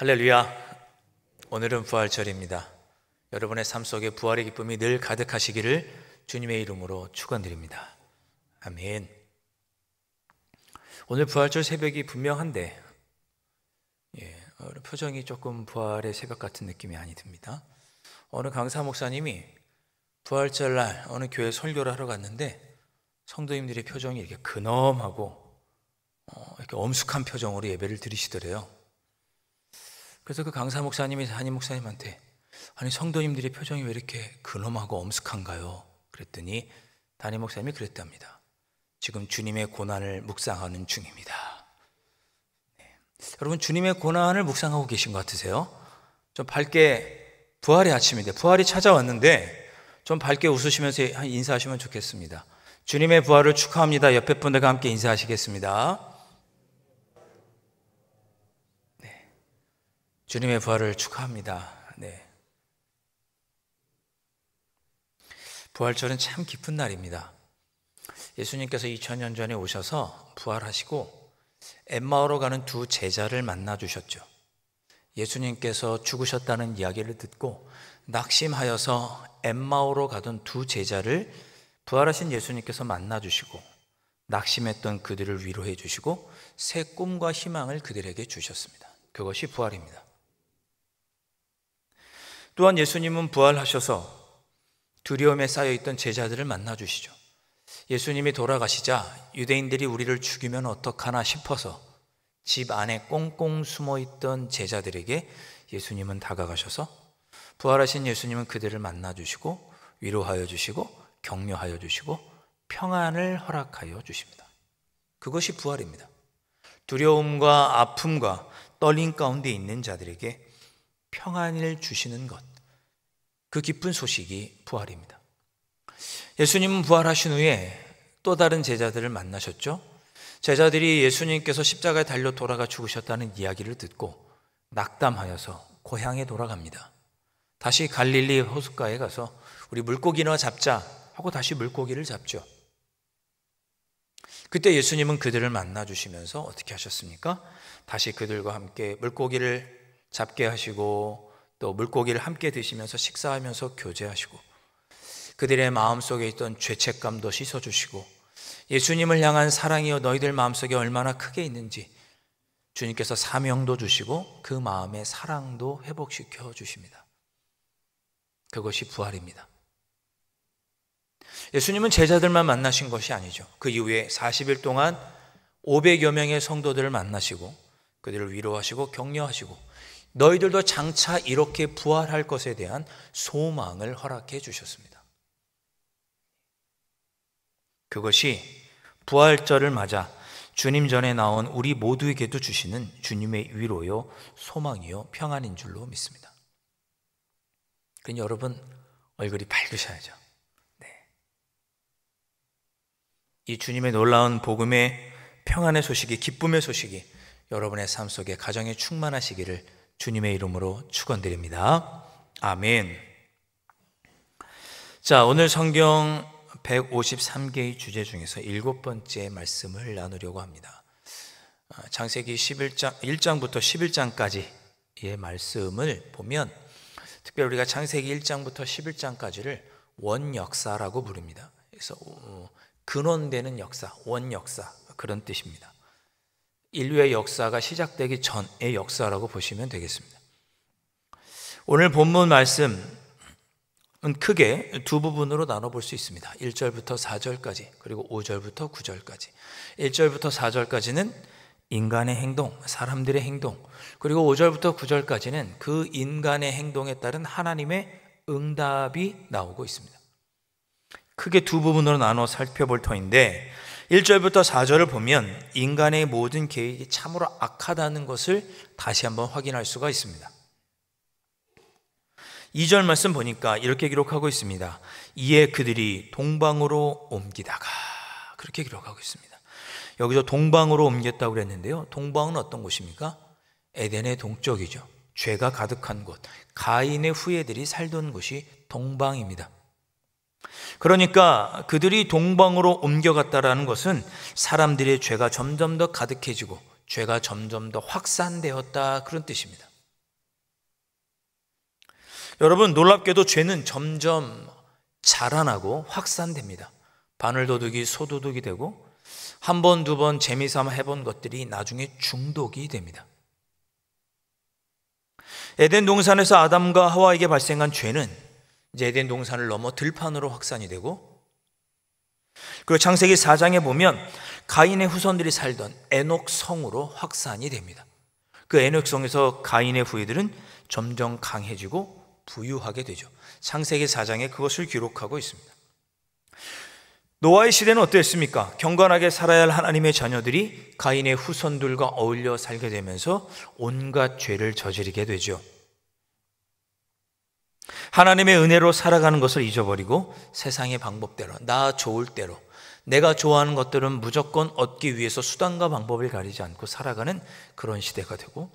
할렐루야. 오늘은 부활절입니다. 여러분의 삶 속에 부활의 기쁨이 늘 가득하시기를 주님의 이름으로 축원드립니다. 아멘. 오늘 부활절 새벽이 분명한데 표정이 조금 부활의 새벽 같은 느낌이 아니 듭니다. 어느 강사 목사님이 부활절날 어느 교회 설교를 하러 갔는데 성도님들의 표정이 이렇게 근엄하고 이렇게 엄숙한 표정으로 예배를 드리시더래요. 그래서 그 강사 목사님이 담임 목사님한테 아니 성도님들의 표정이 왜 이렇게 근엄하고 엄숙한가요? 그랬더니 담임 목사님이 그랬답니다. 지금 주님의 고난을 묵상하는 중입니다. 여러분, 주님의 고난을 묵상하고 계신 것 같으세요? 좀 밝게, 부활의 아침인데 부활이 찾아왔는데 좀 밝게 웃으시면서 인사하시면 좋겠습니다. 주님의 부활을 축하합니다. 옆에 분들과 함께 인사하시겠습니다. 주님의 부활을 축하합니다. 부활절은 참 기쁜 날입니다. 예수님께서 2000년 전에 오셔서 부활하시고 엠마오로 가는 두 제자를 만나 주셨죠. 예수님께서 죽으셨다는 이야기를 듣고 낙심하여서 엠마오로 가던 두 제자를 부활하신 예수님께서 만나 주시고 낙심했던 그들을 위로해 주시고 새 꿈과 희망을 그들에게 주셨습니다. 그것이 부활입니다. 또한 예수님은 부활하셔서 두려움에 쌓여있던 제자들을 만나 주시죠. 예수님이 돌아가시자 유대인들이 우리를 죽이면 어떡하나 싶어서 집 안에 꽁꽁 숨어있던 제자들에게 예수님은 다가가셔서 부활하신 예수님은 그들을 만나 주시고 위로하여 주시고 격려하여 주시고 평안을 허락하여 주십니다. 그것이 부활입니다. 두려움과 아픔과 떨림 가운데 있는 자들에게 평안을 주시는 것, 그 기쁜 소식이 부활입니다. 예수님은 부활하신 후에 또 다른 제자들을 만나셨죠. 제자들이 예수님께서 십자가에 달려 돌아가 죽으셨다는 이야기를 듣고 낙담하여서 고향에 돌아갑니다. 다시 갈릴리 호숫가에 가서 우리 물고기나 잡자 하고 다시 물고기를 잡죠. 그때 예수님은 그들을 만나 주시면서 어떻게 하셨습니까? 다시 그들과 함께 물고기를 잡게 하시고 또 물고기를 함께 드시면서 식사하면서 교제하시고 그들의 마음속에 있던 죄책감도 씻어주시고 예수님을 향한 사랑이요 너희들 마음속에 얼마나 크게 있는지 주님께서 사명도 주시고 그 마음의 사랑도 회복시켜 주십니다. 그것이 부활입니다. 예수님은 제자들만 만나신 것이 아니죠. 그 이후에 40일 동안 500여 명의 성도들을 만나시고 그들을 위로하시고 격려하시고 너희들도 장차 이렇게 부활할 것에 대한 소망을 허락해 주셨습니다. 그것이 부활절을 맞아 주님 전에 나온 우리 모두에게도 주시는 주님의 위로요, 소망이요, 평안인 줄로 믿습니다. 그러니 여러분 얼굴이 밝으셔야죠. 이 주님의 놀라운 복음의 평안의 소식이, 기쁨의 소식이 여러분의 삶 속에 가정에 충만하시기를 주님의 이름으로 축원드립니다. 아멘. 자, 오늘 성경 153개의 주제 중에서 7번째 말씀을 나누려고 합니다. 창세기 1장부터 11장까지의 말씀을 보면 특별히 우리가 창세기 1장부터 11장까지를 원역사라고 부릅니다. 그래서 근원되는 역사, 원역사 그런 뜻입니다. 인류의 역사가 시작되기 전의 역사라고 보시면 되겠습니다. 오늘 본문 말씀은 크게 두 부분으로 나눠볼 수 있습니다. 1절부터 4절까지 그리고 5절부터 9절까지. 1절부터 4절까지는 인간의 행동, 사람들의 행동, 그리고 5절부터 9절까지는 그 인간의 행동에 따른 하나님의 응답이 나오고 있습니다. 크게 두 부분으로 나눠 살펴볼 터인데 1절부터 4절을 보면 인간의 모든 계획이 참으로 악하다는 것을 다시 한번 확인할 수가 있습니다. 2절 말씀 보니까 이렇게 기록하고 있습니다. 이에 그들이 동방으로 옮기다가, 그렇게 기록하고 있습니다. 여기서 동방으로 옮겼다고 그랬는데요, 동방은 어떤 곳입니까? 에덴의 동쪽이죠. 죄가 가득한 곳, 가인의 후예들이 살던 곳이 동방입니다. 그러니까 그들이 동방으로 옮겨갔다라는 것은 사람들의 죄가 점점 더 가득해지고 죄가 점점 더 확산되었다, 그런 뜻입니다. 여러분, 놀랍게도 죄는 점점 자라나고 확산됩니다. 바늘도둑이 소도둑이 되고 한 번, 두 번 재미삼아 해본 것들이 나중에 중독이 됩니다. 에덴 동산에서 아담과 하와에게 발생한 죄는 이제 에덴 동산을 넘어 들판으로 확산이 되고, 그리고 창세기 4장에 보면 가인의 후손들이 살던 에녹 성으로 확산이 됩니다. 그 에녹 성에서 가인의 후예들은 점점 강해지고 부유하게 되죠. 창세기 4장에 그것을 기록하고 있습니다. 노아의 시대는 어땠습니까? 경건하게 살아야 할 하나님의 자녀들이 가인의 후손들과 어울려 살게 되면서 온갖 죄를 저지르게 되죠. 하나님의 은혜로 살아가는 것을 잊어버리고 세상의 방법대로, 나 좋을 대로, 내가 좋아하는 것들은 무조건 얻기 위해서 수단과 방법을 가리지 않고 살아가는 그런 시대가 되고,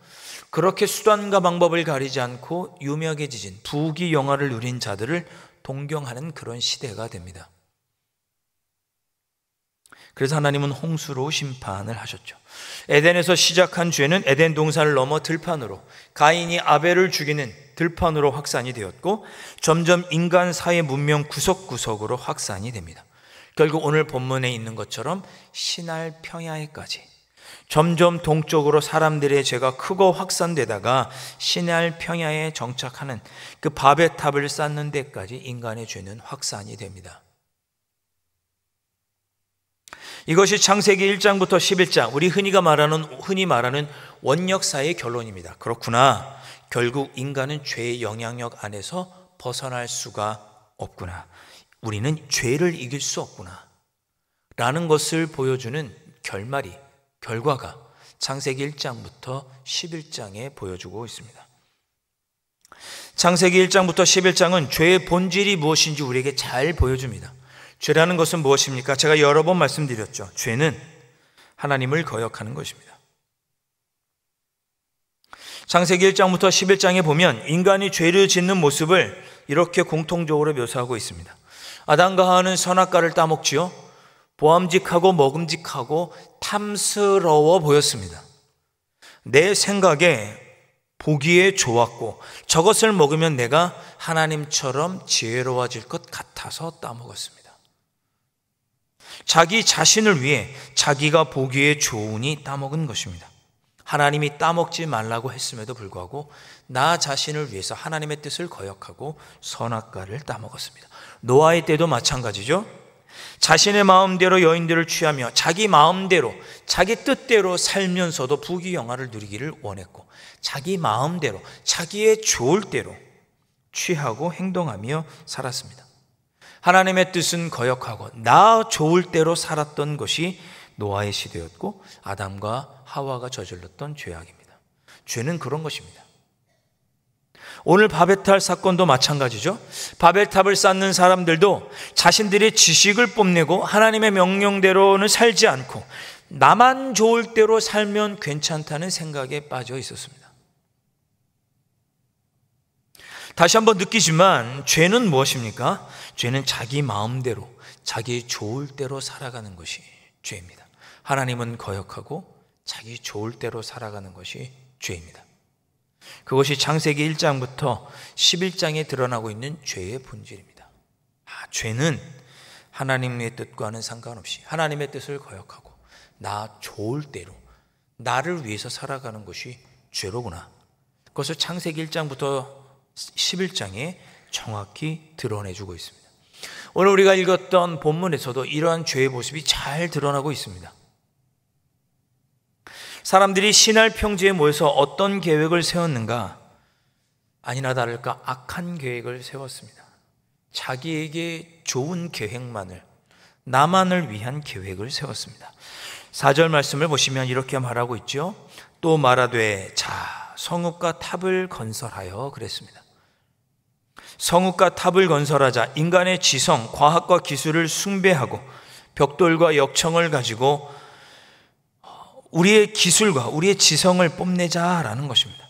그렇게 수단과 방법을 가리지 않고 유명해지진 부귀 영화를 누린 자들을 동경하는 그런 시대가 됩니다. 그래서 하나님은 홍수로 심판을 하셨죠. 에덴에서 시작한 죄는 에덴 동산을 넘어 들판으로, 가인이 아벨을 죽이는 들판으로 확산이 되었고, 점점 인간 사회 문명 구석구석으로 확산이 됩니다. 결국 오늘 본문에 있는 것처럼 신할 평야에까지, 점점 동쪽으로 사람들의 죄가 크고 확산되다가 신할 평야에 정착하는 그 바벨 탑을 쌓는 데까지 인간의 죄는 확산이 됩니다. 이것이 창세기 1장부터 11장, 우리 흔히 말하는 원역사의 결론입니다. 그렇구나. 결국 인간은 죄의 영향력 안에서 벗어날 수가 없구나. 우리는 죄를 이길 수 없구나 라는 것을 보여주는 결과가 창세기 1장부터 11장에 보여주고 있습니다. 창세기 1장부터 11장은 죄의 본질이 무엇인지 우리에게 잘 보여줍니다. 죄라는 것은 무엇입니까? 제가 여러 번 말씀드렸죠. 죄는 하나님을 거역하는 것입니다. 창세기 1장부터 11장에 보면 인간이 죄를 짓는 모습을 이렇게 공통적으로 묘사하고 있습니다. 아담과 하와는 선악과를 따먹지요. 보암직하고 먹음직하고 탐스러워 보였습니다. 내 생각에 보기에 좋았고 저것을 먹으면 내가 하나님처럼 지혜로워질 것 같아서 따먹었습니다. 자기 자신을 위해 자기가 보기에 좋으니 따먹은 것입니다. 하나님이 따먹지 말라고 했음에도 불구하고 나 자신을 위해서 하나님의 뜻을 거역하고 선악과를 따먹었습니다. 노아의 때도 마찬가지죠. 자신의 마음대로 여인들을 취하며 자기 마음대로, 자기 뜻대로 살면서도 부귀영화를 누리기를 원했고, 자기 마음대로, 자기의 좋을 대로 취하고 행동하며 살았습니다. 하나님의 뜻은 거역하고 나 좋을 대로 살았던 것이 노아의 시대였고, 아담과 하와가 저질렀던 죄악입니다. 죄는 그런 것입니다. 오늘 바벨탑 사건도 마찬가지죠. 바벨탑을 쌓는 사람들도 자신들의 지식을 뽐내고 하나님의 명령대로는 살지 않고 나만 좋을 대로 살면 괜찮다는 생각에 빠져 있었습니다. 다시 한번 느끼지만 죄는 무엇입니까? 죄는 자기 마음대로, 자기 좋을 대로 살아가는 것이 죄입니다. 하나님은 거역하고 자기 좋을 대로 살아가는 것이 죄입니다. 그것이 창세기 1장부터 11장에 드러나고 있는 죄의 본질입니다. 죄는 하나님의 뜻과는 상관없이 하나님의 뜻을 거역하고 나 좋을 대로 나를 위해서 살아가는 것이 죄로구나. 그것을 창세기 1장부터 11장에 정확히 드러내주고 있습니다. 오늘 우리가 읽었던 본문에서도 이러한 죄의 모습이 잘 드러나고 있습니다. 사람들이 신할 평지에 모여서 어떤 계획을 세웠는가? 아니나 다를까 악한 계획을 세웠습니다. 자기에게 좋은 계획만을, 나만을 위한 계획을 세웠습니다. 4절 말씀을 보시면 이렇게 말하고 있죠. 또 말하되 자 성읍과 탑을 건설하여 그랬습니다. 성읍과 탑을 건설하자. 인간의 지성, 과학과 기술을 숭배하고 벽돌과 역청을 가지고 우리의 기술과 우리의 지성을 뽐내자라는 것입니다.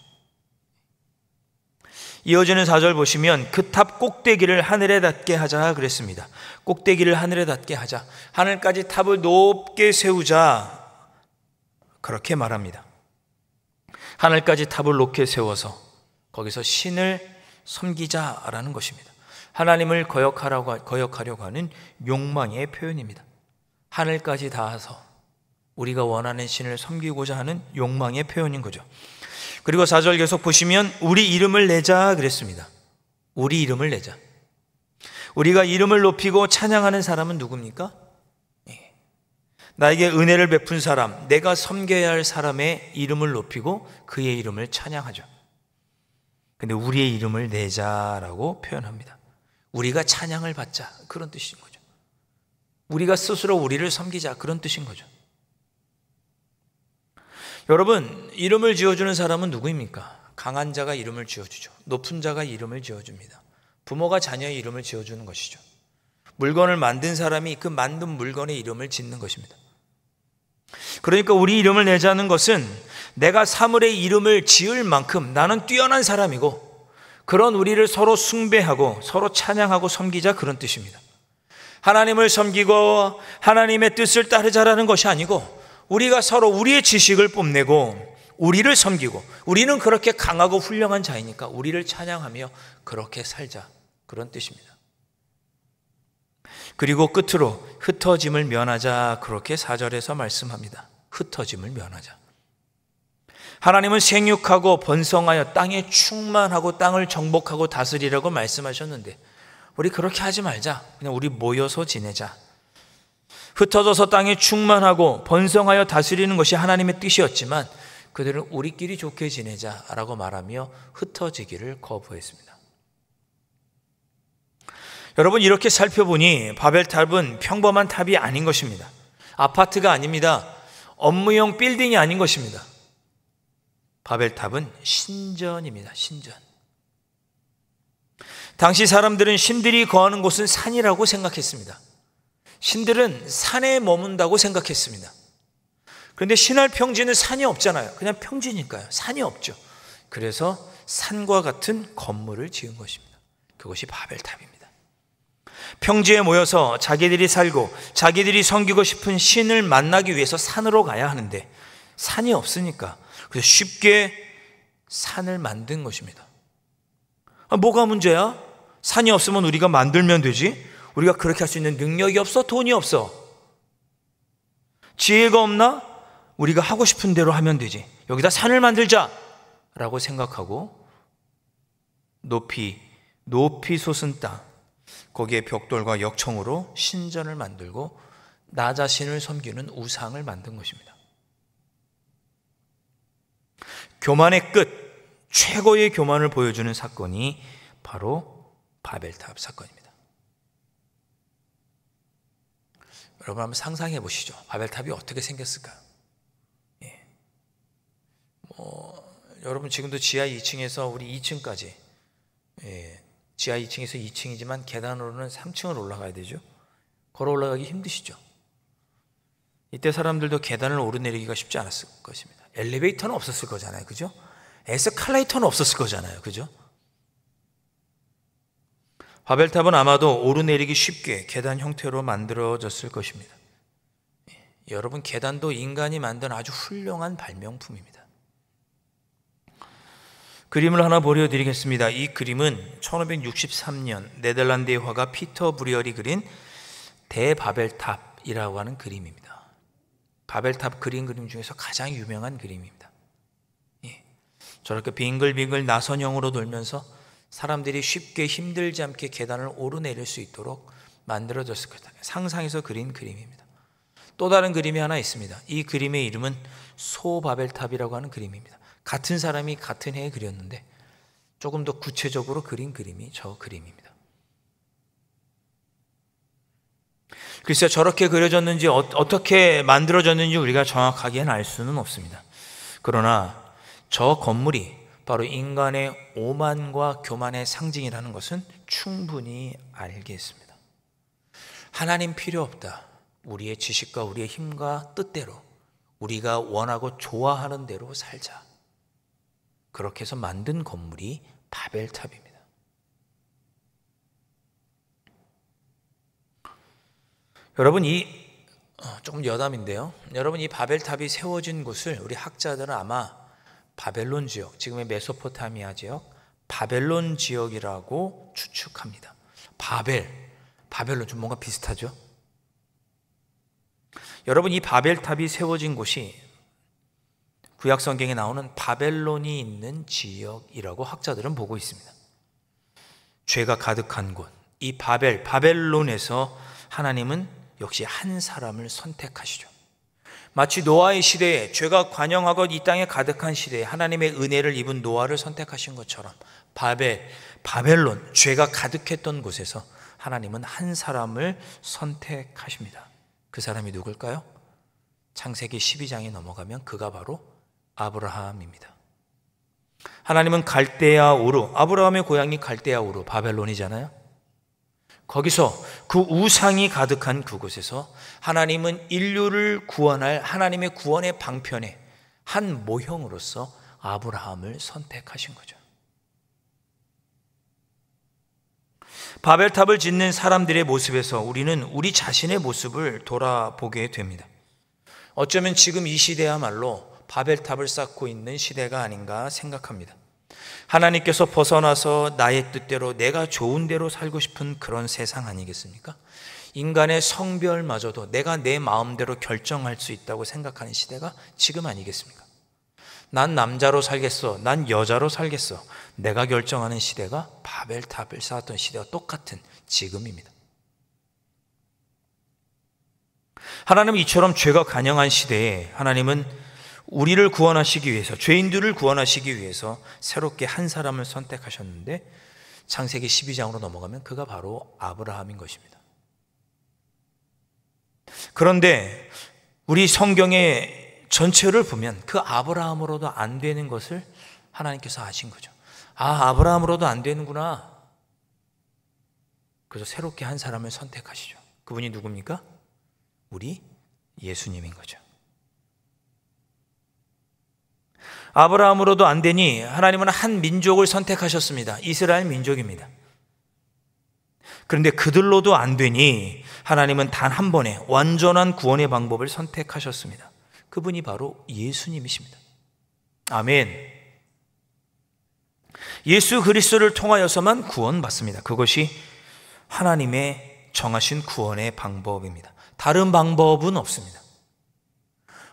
이어지는 4절 보시면 그 탑 꼭대기를 하늘에 닿게 하자 그랬습니다. 꼭대기를 하늘에 닿게 하자, 하늘까지 탑을 높게 세우자, 그렇게 말합니다. 하늘까지 탑을 높게 세워서 거기서 신을 섬기자라는 것입니다. 하나님을 거역하려고 하는 욕망의 표현입니다. 하늘까지 닿아서 우리가 원하는 신을 섬기고자 하는 욕망의 표현인 거죠. 그리고 4절 계속 보시면 우리 이름을 내자 그랬습니다. 우리 이름을 내자. 우리가 이름을 높이고 찬양하는 사람은 누굽니까? 나에게 은혜를 베푼 사람, 내가 섬겨야 할 사람의 이름을 높이고 그의 이름을 찬양하죠. 근데 우리의 이름을 내자라고 표현합니다. 우리가 찬양을 받자, 그런 뜻인 거죠. 우리가 스스로 우리를 섬기자, 그런 뜻인 거죠. 여러분, 이름을 지어주는 사람은 누구입니까? 강한 자가 이름을 지어주죠. 높은 자가 이름을 지어줍니다. 부모가 자녀의 이름을 지어주는 것이죠. 물건을 만든 사람이 그 만든 물건의 이름을 짓는 것입니다. 그러니까 우리 이름을 내자는 것은 내가 사물의 이름을 지을 만큼 나는 뛰어난 사람이고, 그런 우리를 서로 숭배하고 서로 찬양하고 섬기자, 그런 뜻입니다. 하나님을 섬기고 하나님의 뜻을 따르자라는 것이 아니고, 우리가 서로 우리의 지식을 뽐내고 우리를 섬기고, 우리는 그렇게 강하고 훌륭한 자이니까 우리를 찬양하며 그렇게 살자, 그런 뜻입니다. 그리고 끝으로 흩어짐을 면하자, 그렇게 4절에서 말씀합니다. 흩어짐을 면하자. 하나님은 생육하고 번성하여 땅에 충만하고 땅을 정복하고 다스리라고 말씀하셨는데, 우리 그렇게 하지 말자. 그냥 우리 모여서 지내자. 흩어져서 땅에 충만하고 번성하여 다스리는 것이 하나님의 뜻이었지만 그들은 우리끼리 좋게 지내자라고 말하며 흩어지기를 거부했습니다. 여러분, 이렇게 살펴보니 바벨탑은 평범한 탑이 아닌 것입니다. 아파트가 아닙니다. 업무용 빌딩이 아닌 것입니다. 바벨탑은 신전입니다. 신전. 당시 사람들은 신들이 거하는 곳은 산이라고 생각했습니다. 신들은 산에 머문다고 생각했습니다. 그런데 신할 평지는 산이 없잖아요. 그냥 평지니까요. 산이 없죠. 그래서 산과 같은 건물을 지은 것입니다. 그것이 바벨탑입니다. 평지에 모여서 자기들이 살고 자기들이 섬기고 싶은 신을 만나기 위해서 산으로 가야 하는데 산이 없으니까 그래서 쉽게 산을 만든 것입니다. 뭐가 문제야? 산이 없으면 우리가 만들면 되지. 우리가 그렇게 할 수 있는 능력이 없어? 돈이 없어? 지혜가 없나? 우리가 하고 싶은 대로 하면 되지. 여기다 산을 만들자 라고 생각하고 높이 솟은 땅, 거기에 벽돌과 역청으로 신전을 만들고 나 자신을 섬기는 우상을 만든 것입니다. 교만의 끝, 최고의 교만을 보여주는 사건이 바로 바벨탑 사건입니다. 여러분 한번 상상해 보시죠. 바벨탑이 어떻게 생겼을까요? 여러분 지금도 지하 2층에서 우리 2층까지, 지하 2층에서 2층이지만 계단으로는 3층을 올라가야 되죠. 걸어 올라가기 힘드시죠. 이때 사람들도 계단을 오르내리기가 쉽지 않았을 것입니다. 엘리베이터는 없었을 거잖아요, 그죠? 에스컬레이터는 없었을 거잖아요, 그죠? 바벨탑은 아마도 오르내리기 쉽게 계단 형태로 만들어졌을 것입니다. 여러분, 계단도 인간이 만든 아주 훌륭한 발명품입니다. 그림을 하나 보여드리겠습니다. 이 그림은 1563년 네덜란드의 화가 피터 브리얼이 그린 대바벨탑이라고 하는 그림입니다. 바벨탑 그림 중에서 가장 유명한 그림입니다. 저렇게 빙글빙글 나선형으로 돌면서 사람들이 쉽게 힘들지 않게 계단을 오르내릴 수 있도록 만들어졌을 거다. 상상해서 그린 그림입니다. 또 다른 그림이 하나 있습니다. 이 그림의 이름은 소바벨탑이라고 하는 그림입니다. 같은 사람이 같은 해에 그렸는데 조금 더 구체적으로 그린 그림이 저 그림입니다. 글쎄요, 저렇게 그려졌는지 어떻게 만들어졌는지 우리가 정확하게는 알 수는 없습니다. 그러나 저 건물이 바로 인간의 오만과 교만의 상징이라는 것은 충분히 알겠습니다. 하나님 필요 없다. 우리의 지식과 우리의 힘과 뜻대로 우리가 원하고 좋아하는 대로 살자. 그렇게 해서 만든 건물이 바벨탑입니다. 여러분, 조금 여담인데요. 여러분, 이 바벨탑이 세워진 곳을 우리 학자들은 아마 바벨론 지역, 지금의 메소포타미아 지역, 바벨론 지역이라고 추측합니다. 바벨론 좀 뭔가 비슷하죠? 여러분, 이 바벨탑이 세워진 곳이 구약 성경에 나오는 바벨론이 있는 지역이라고 학자들은 보고 있습니다. 죄가 가득한 곳, 이 바벨론에서 하나님은 역시 한 사람을 선택하시죠. 마치 노아의 시대에 죄가 관영하고 이 땅에 가득한 시대에 하나님의 은혜를 입은 노아를 선택하신 것처럼 바벨론, 죄가 가득했던 곳에서 하나님은 한 사람을 선택하십니다. 그 사람이 누굴까요? 창세기 12장에 넘어가면 그가 바로 아브라함입니다. 하나님은 갈대아 우르, 아브라함의 고향이 갈대아 우르, 바벨론이잖아요. 거기서 그 우상이 가득한 그곳에서 하나님은 인류를 구원할 하나님의 구원의 방편의 한 모형으로서 아브라함을 선택하신 거죠. 바벨탑을 짓는 사람들의 모습에서 우리는 우리 자신의 모습을 돌아보게 됩니다. 어쩌면 지금 이 시대야말로 바벨탑을 쌓고 있는 시대가 아닌가 생각합니다. 하나님께서 벗어나서 나의 뜻대로 내가 좋은 대로 살고 싶은 그런 세상 아니겠습니까? 인간의 성별마저도 내가 내 마음대로 결정할 수 있다고 생각하는 시대가 지금 아니겠습니까? 난 남자로 살겠어, 난 여자로 살겠어, 내가 결정하는 시대가 바벨탑을 쌓았던 시대와 똑같은 지금입니다. 하나님은 이처럼 죄가 간영한 시대에 하나님은 우리를 구원하시기 위해서, 죄인들을 구원하시기 위해서 새롭게 한 사람을 선택하셨는데 창세기 12장으로 넘어가면 그가 바로 아브라함인 것입니다. 그런데 우리 성경의 전체를 보면 그 아브라함으로도 안 되는 것을 하나님께서 아신 거죠. 아브라함으로도 안 되는구나. 그래서 새롭게 한 사람을 선택하시죠. 그분이 누굽니까? 우리 예수님인 거죠. 아브라함으로도 안 되니 하나님은 한 민족을 선택하셨습니다. 이스라엘 민족입니다. 그런데 그들로도 안 되니 하나님은 단 한 번에 완전한 구원의 방법을 선택하셨습니다. 그분이 바로 예수님이십니다. 아멘. 예수 그리스도를 통하여서만 구원받습니다. 그것이 하나님의 정하신 구원의 방법입니다. 다른 방법은 없습니다.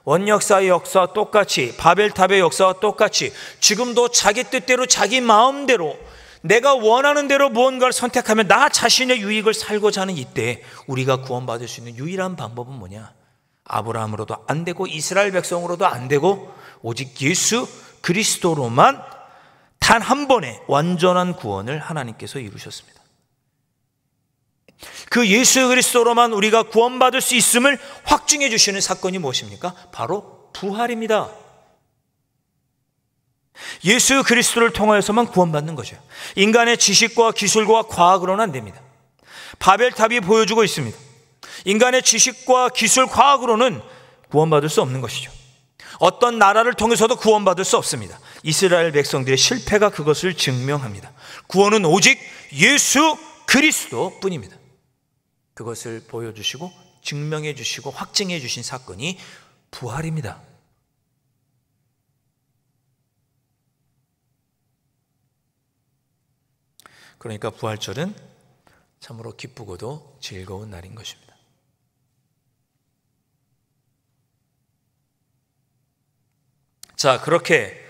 원역사의 역사와 똑같이, 바벨탑의 역사와 똑같이 지금도 자기 뜻대로 자기 마음대로 내가 원하는 대로 무언가를 선택하면 나 자신의 유익을 살고자 하는 이때 우리가 구원받을 수 있는 유일한 방법은 뭐냐? 아브라함으로도 안 되고 이스라엘 백성으로도 안 되고 오직 예수 그리스도로만 단 한 번의 완전한 구원을 하나님께서 이루셨습니다. 그 예수 그리스도로만 우리가 구원받을 수 있음을 확증해 주시는 사건이 무엇입니까? 바로 부활입니다. 예수 그리스도를 통하여서만 구원받는 거죠. 인간의 지식과 기술과 과학으로는 안 됩니다. 바벨탑이 보여주고 있습니다. 인간의 지식과 기술, 과학으로는 구원받을 수 없는 것이죠. 어떤 나라를 통해서도 구원받을 수 없습니다. 이스라엘 백성들의 실패가 그것을 증명합니다. 구원은 오직 예수 그리스도 뿐입니다. 그것을 보여주시고 증명해 주시고 확증해 주신 사건이 부활입니다. 그러니까 부활절은 참으로 기쁘고도 즐거운 날인 것입니다. 자, 그렇게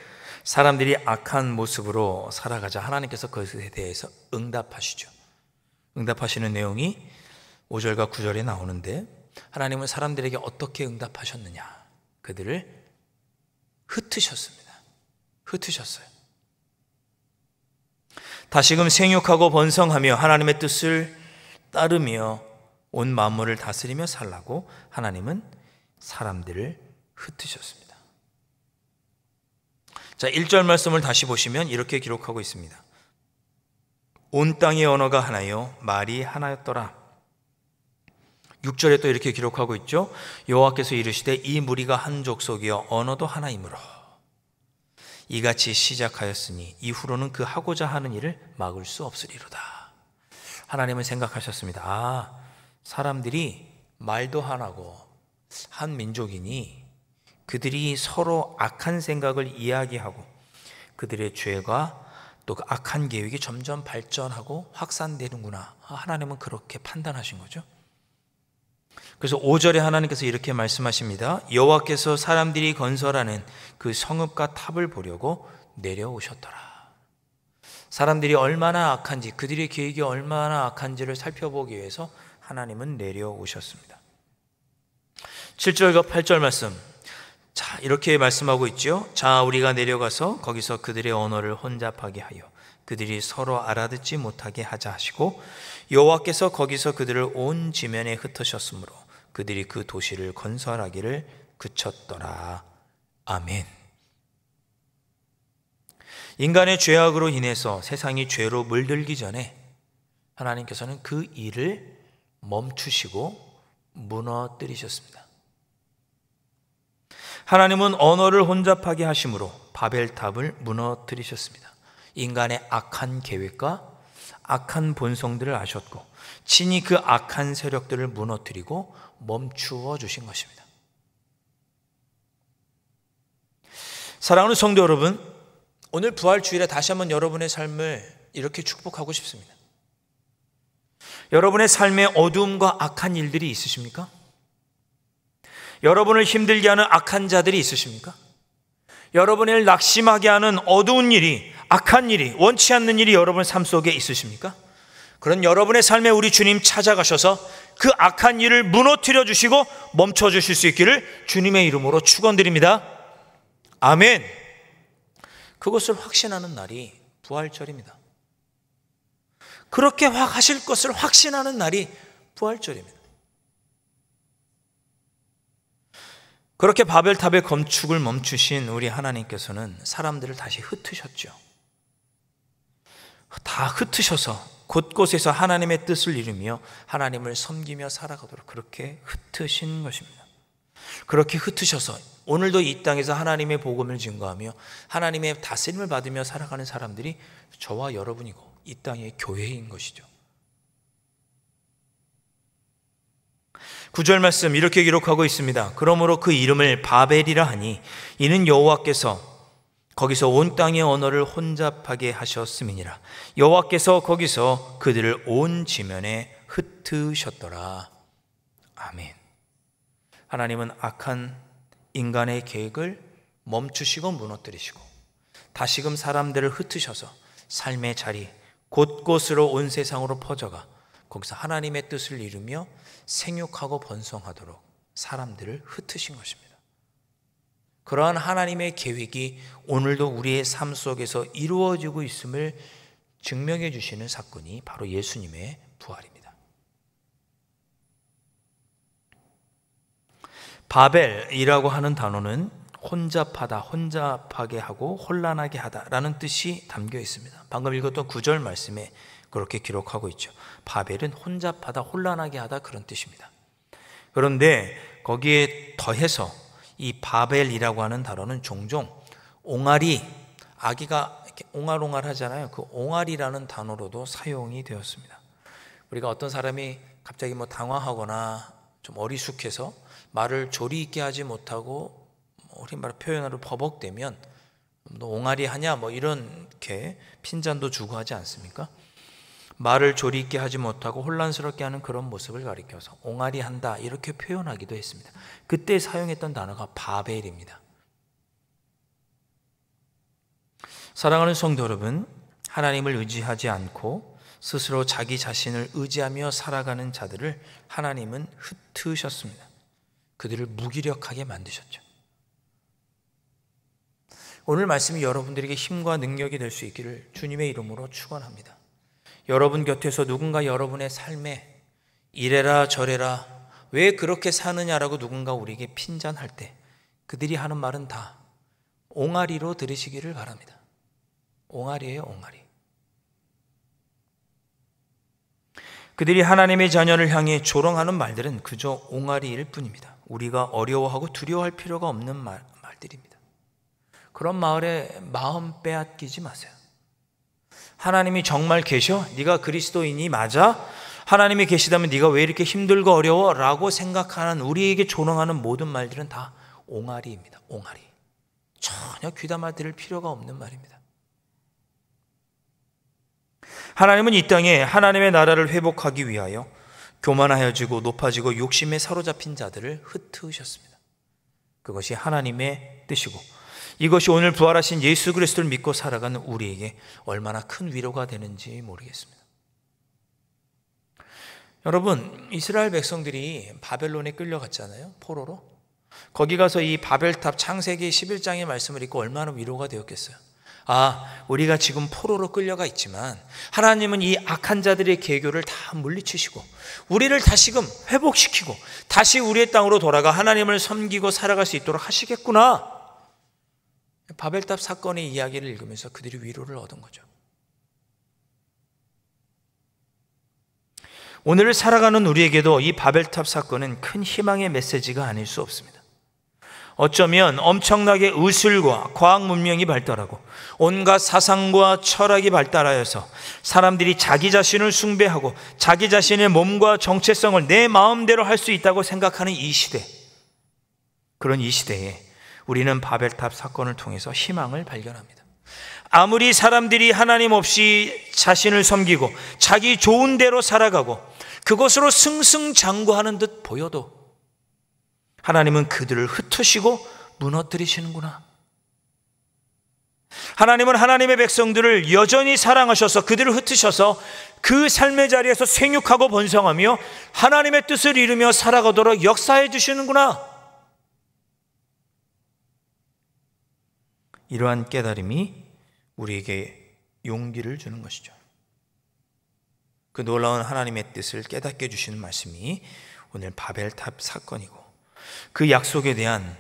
사람들이 악한 모습으로 살아가자 하나님께서 그것에 대해서 응답하시죠. 응답하시는 내용이 5절과 9절에 나오는데 하나님은 사람들에게 어떻게 응답하셨느냐? 그들을 흩으셨습니다. 흩으셨어요. 다시금 생육하고 번성하며 하나님의 뜻을 따르며 온 만물을 다스리며 살라고 하나님은 사람들을 흩으셨습니다. 자, 1절 말씀을 다시 보시면 이렇게 기록하고 있습니다. 온 땅의 언어가 하나요 말이 하나였더라. 6절에 또 이렇게 기록하고 있죠. 여호와께서 이르시되 이 무리가 한 족속이여 언어도 하나이므로 이같이 시작하였으니 이후로는 그 하고자 하는 일을 막을 수 없으리로다. 하나님은 생각하셨습니다. 사람들이 말도 하나고 한 민족이니 그들이 서로 악한 생각을 이야기하고 그들의 죄가 또 그 악한 계획이 점점 발전하고 확산되는구나. 하나님은 그렇게 판단하신 거죠. 그래서 5절에 하나님께서 이렇게 말씀하십니다. 여호와께서 사람들이 건설하는 그 성읍과 탑을 보려고 내려오셨더라. 사람들이 얼마나 악한지, 그들의 계획이 얼마나 악한지를 살펴보기 위해서 하나님은 내려오셨습니다. 7절과 8절 말씀, 자, 이렇게 말씀하고 있죠. 자, 우리가 내려가서 거기서 그들의 언어를 혼잡하게 하여 그들이 서로 알아듣지 못하게 하자 하시고, 여호와께서 거기서 그들을 온 지면에 흩으셨으므로 그들이 그 도시를 건설하기를 그쳤더라. 아멘. 인간의 죄악으로 인해서 세상이 죄로 물들기 전에 하나님께서는 그 일을 멈추시고 무너뜨리셨습니다. 하나님은 언어를 혼잡하게 하심으로 바벨탑을 무너뜨리셨습니다. 인간의 악한 계획과 악한 본성들을 아셨고 친히 그 악한 세력들을 무너뜨리고 멈추어 주신 것입니다. 사랑하는 성도 여러분, 오늘 부활주일에 다시 한번 여러분의 삶을 이렇게 축복하고 싶습니다. 여러분의 삶에 어두움과 악한 일들이 있으십니까? 여러분을 힘들게 하는 악한 자들이 있으십니까? 여러분을 낙심하게 하는 어두운 일이, 악한 일이, 원치 않는 일이 여러분의 삶 속에 있으십니까? 그런 여러분의 삶에 우리 주님 찾아가셔서 그 악한 일을 무너뜨려 주시고 멈춰 주실 수 있기를 주님의 이름으로 축원드립니다. 아멘. 그것을 확신하는 날이 부활절입니다. 그렇게 하실 것을 확신하는 날이 부활절입니다. 그렇게 바벨탑의 건축을 멈추신 우리 하나님께서는 사람들을 다시 흩으셨죠. 다 흩으셔서 곳곳에서 하나님의 뜻을 이루며 하나님을 섬기며 살아가도록 그렇게 흩으신 것입니다. 그렇게 흩으셔서 오늘도 이 땅에서 하나님의 복음을 증거하며 하나님의 다스림을 받으며 살아가는 사람들이 저와 여러분이고 이 땅의 교회인 것이죠. 9절 말씀 이렇게 기록하고 있습니다. 그러므로 그 이름을 바벨이라 하니 이는 여호와께서 거기서 온 땅의 언어를 혼잡하게 하셨음이니라. 여호와께서 거기서 그들을 온 지면에 흩으셨더라. 아멘. 하나님은 악한 인간의 계획을 멈추시고 무너뜨리시고 다시금 사람들을 흩으셔서 삶의 자리 곳곳으로 온 세상으로 퍼져가 거기서 하나님의 뜻을 이루며 생육하고 번성하도록 사람들을 흩으신 것입니다. 그러한 하나님의 계획이 오늘도 우리의 삶 속에서 이루어지고 있음을 증명해 주시는 사건이 바로 예수님의 부활입니다. 바벨이라고 하는 단어는 혼잡하다, 혼잡하게 하고 혼란하게 하다라는 뜻이 담겨 있습니다. 방금 읽었던 9절 말씀에 그렇게 기록하고 있죠. 바벨은 혼잡하다, 혼란하게 하다 그런 뜻입니다. 그런데 거기에 더해서 이 바벨이라고 하는 단어는 종종 옹알이, 아기가 이렇게 옹알옹알 하잖아요. 그 옹알이라는 단어로도 사용이 되었습니다. 우리가 어떤 사람이 갑자기 당황하거나 좀 어리숙해서 말을 조리 있게 하지 못하고 우리 말 표현으로 버벅대면 너 옹알이 하냐 이렇게 핀잔도 주고 하지 않습니까? 말을 조리 있게 하지 못하고 혼란스럽게 하는 그런 모습을 가리켜서 옹알이 한다 이렇게 표현하기도 했습니다. 그때 사용했던 단어가 바벨입니다. 사랑하는 성도 여러분, 하나님을 의지하지 않고 스스로 자기 자신을 의지하며 살아가는 자들을 하나님은 흩으셨습니다. 그들을 무기력하게 만드셨죠. 오늘 말씀이 여러분들에게 힘과 능력이 될 수 있기를 주님의 이름으로 축원합니다. 여러분 곁에서 누군가 여러분의 삶에 이래라 저래라 왜 그렇게 사느냐라고 누군가 우리에게 핀잔할 때 그들이 하는 말은 다 옹알이로 들으시기를 바랍니다. 옹알이에요, 옹알이. 그들이 하나님의 자녀를 향해 조롱하는 말들은 그저 옹알이일 뿐입니다. 우리가 어려워하고 두려워할 필요가 없는 말들입니다. 그런 말에 마음 빼앗기지 마세요. 하나님이 정말 계셔? 네가 그리스도인이 맞아? 하나님이 계시다면 네가 왜 이렇게 힘들고 어려워? 라고 생각하는 우리에게 조롱하는 모든 말들은 다 옹알이입니다. 옹알이. 전혀 귀담아 들을 필요가 없는 말입니다. 하나님은 이 땅에 하나님의 나라를 회복하기 위하여 교만하여지고 높아지고 욕심에 사로잡힌 자들을 흩으셨습니다. 그것이 하나님의 뜻이고 이것이 오늘 부활하신 예수 그리스도를 믿고 살아가는 우리에게 얼마나 큰 위로가 되는지 모르겠습니다. 여러분, 이스라엘 백성들이 바벨론에 끌려갔잖아요. 포로로. 거기 가서 이 바벨탑 창세기 11장의 말씀을 읽고 얼마나 위로가 되었겠어요. 우리가 지금 포로로 끌려가 있지만 하나님은 이 악한 자들의 계교를 다 물리치시고 우리를 다시금 회복시키고 다시 우리의 땅으로 돌아가 하나님을 섬기고 살아갈 수 있도록 하시겠구나. 바벨탑 사건의 이야기를 읽으면서 그들이 위로를 얻은 거죠. 오늘을 살아가는 우리에게도 이 바벨탑 사건은 큰 희망의 메시지가 아닐 수 없습니다. 어쩌면 엄청나게 의술과 과학 문명이 발달하고 온갖 사상과 철학이 발달하여서 사람들이 자기 자신을 숭배하고 자기 자신의 몸과 정체성을 내 마음대로 할 수 있다고 생각하는 이 시대, 그런 이 시대에 우리는 바벨탑 사건을 통해서 희망을 발견합니다. 아무리 사람들이 하나님 없이 자신을 섬기고 자기 좋은 대로 살아가고 그것으로 승승장구하는 듯 보여도 하나님은 그들을 흩으시고 무너뜨리시는구나. 하나님은 하나님의 백성들을 여전히 사랑하셔서 그들을 흩으셔서 그 삶의 자리에서 생육하고 번성하며 하나님의 뜻을 이루며 살아가도록 역사해 주시는구나. 이러한 깨달음이 우리에게 용기를 주는 것이죠. 그 놀라운 하나님의 뜻을 깨닫게 해주시는 말씀이 오늘 바벨탑 사건이고 그 약속에 대한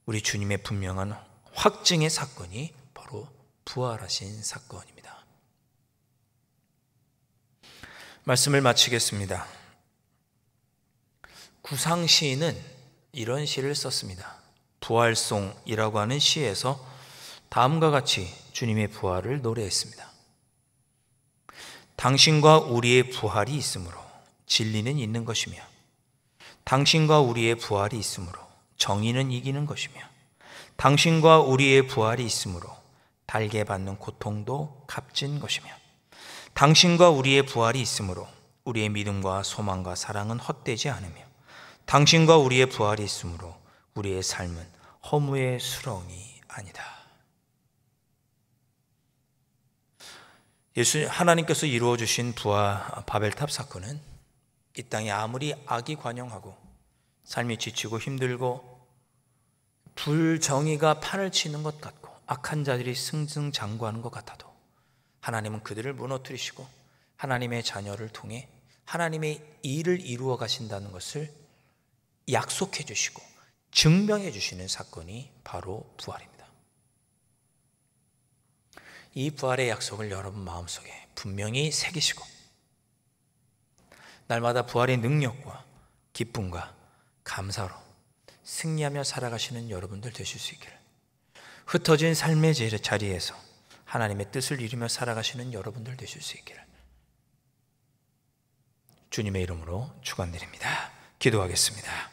우리 주님의 분명한 확증의 사건이 바로 부활하신 사건입니다. 말씀을 마치겠습니다. 구상 시인은 이런 시를 썼습니다. 부활송이라고 하는 시에서 다음과 같이 주님의 부활을 노래했습니다. 당신과 우리의 부활이 있으므로 진리는 있는 것이며 당신과 우리의 부활이 있으므로 정의는 이기는 것이며 당신과 우리의 부활이 있으므로 달게 받는 고통도 값진 것이며 당신과 우리의 부활이 있으므로 우리의 믿음과 소망과 사랑은 헛되지 않으며 당신과 우리의 부활이 있으므로 우리의 삶은 허무의 수렁이 아니다. 하나님께서 이루어 주신 바벨탑 사건은 이 땅에 아무리 악이 관영하고 삶이 지치고 힘들고 불정의가 판을 치는 것 같고 악한 자들이 승승장구하는 것 같아도 하나님은 그들을 무너뜨리시고 하나님의 자녀를 통해 하나님의 일을 이루어 가신다는 것을 약속해 주시고 증명해 주시는 사건이 바로 부활입니다. 이 부활의 약속을 여러분 마음속에 분명히 새기시고 날마다 부활의 능력과 기쁨과 감사로 승리하며 살아가시는 여러분들 되실 수 있기를, 흩어진 삶의 자리에서 하나님의 뜻을 이루며 살아가시는 여러분들 되실 수 있기를 주님의 이름으로 축원드립니다. 기도하겠습니다.